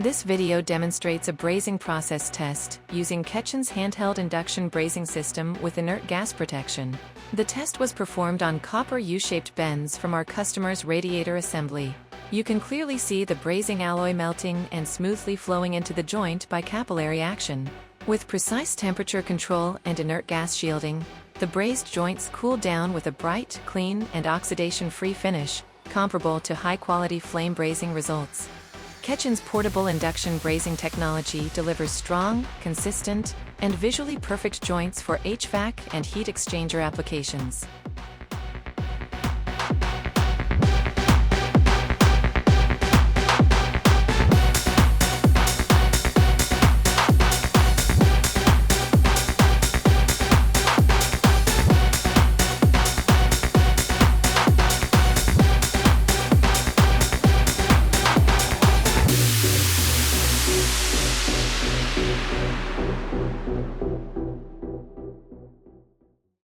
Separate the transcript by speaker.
Speaker 1: This video demonstrates a brazing process test using Ketchan's handheld induction brazing system with inert gas protection. The test was performed on copper U-shaped bends from our customer's radiator assembly. You can clearly see the brazing alloy melting and smoothly flowing into the joint by capillary action. With precise temperature control and inert gas shielding, the brazed joints cool down with a bright, clean, and oxidation-free finish, comparable to high-quality flame brazing results. Ketchan's portable induction brazing technology delivers strong, consistent, and visually perfect joints for HVAC and heat exchanger applications.